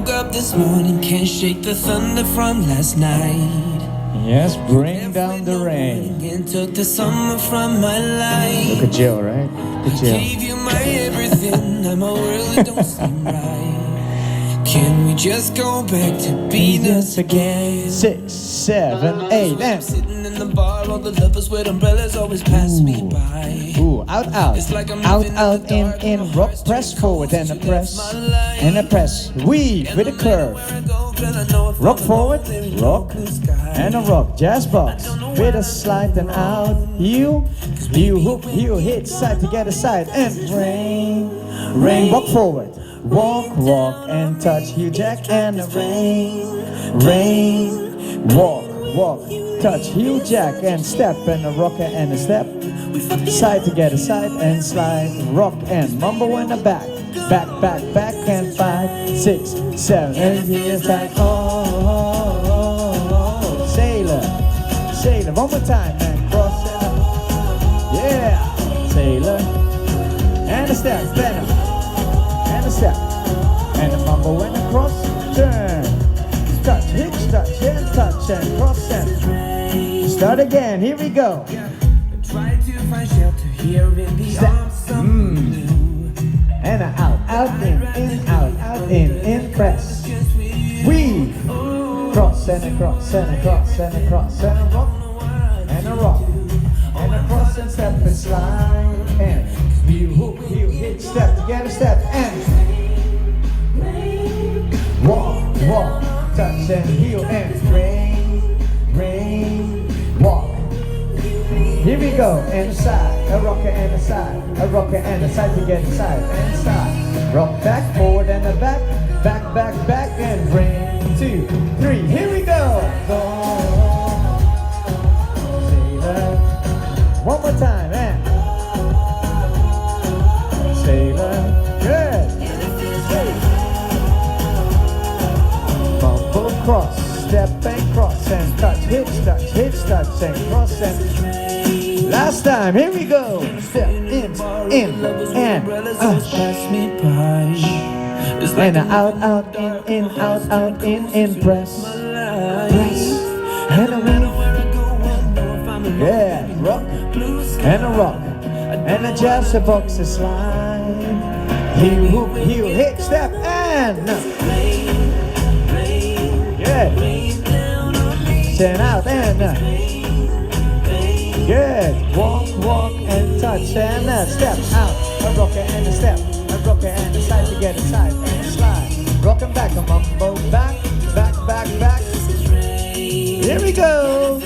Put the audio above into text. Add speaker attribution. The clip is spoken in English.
Speaker 1: woke up this morning, can't shake the thunder from last night.
Speaker 2: Yes, bring down the rain.
Speaker 1: And took the summer from my life.
Speaker 2: Look at Jill, right? Look at Jill.
Speaker 1: Gave you my everything, now my world it don't seem right. Can we just go back to being us again?
Speaker 2: 6, 7, 8, and
Speaker 1: Sitting in the bar, all the lovers with umbrellas always pass me by.
Speaker 2: ooh, out, out,
Speaker 1: It's like I'm
Speaker 2: out,
Speaker 1: living
Speaker 2: out,
Speaker 1: in the dark,
Speaker 2: in,
Speaker 1: my
Speaker 2: rock,
Speaker 1: heart's
Speaker 2: press
Speaker 1: just
Speaker 2: forward and a
Speaker 1: trying to
Speaker 2: press,
Speaker 1: live my life.
Speaker 2: and a press, weave with a curve. Rock forward, rock, and a rock, jazz box, with a slide and out. You hook, you hit, side to get a side, and rain, rain, walk forward. Walk, walk, and touch, heel jack, and a rain, rain, walk, walk, touch, heel jack, and step, and a rocker, and a step. Side to get a side, and slide, rock, and mumble in the back. Back, back, back, and 5, 6, 7, 8 years back. Oh, sailor, sailor, one more time, and cross and up. Yeah, sailor, and a step, better, and a step, and a mumble and a cross, turn, touch, hitch, touch, and touch, and cross, and start again, here we go.
Speaker 1: Try to find shelter here in the arms of blue.
Speaker 2: And a out, out, in, out, in, press. Weave, cross, and a cross, and a cross, and a cross, and a rock, and a rock, and a cross, and step and slide, and heel, hook, heel, hit, step, together, step, and walk, walk, touch, and heel, and rain, rain, walk. Here we go, and a side, a rocker and a side, a rocker and a side to get inside, and side. Rock back, forward and a back, back, back, back, and bring 2, 3. Here we go. Sailor. One more time, and sailor. Good. Bumble cross, step and cross, and touch, hitch, touch, and cross, and last time, here we go. Step in, and
Speaker 1: Pass me by. It's like
Speaker 2: and out, out, in, out, in, press, press, and a weave, yeah, rock, and a rock, and a jazz box, a slide, heel, hook, heel, hit, step, and yeah, send out, and good. Walk, walk, and touch, and a step out. A rocker and a step. A rocker and a side to get inside and slide. Rockin' back, a mumbo back, back, back, back. Here we go.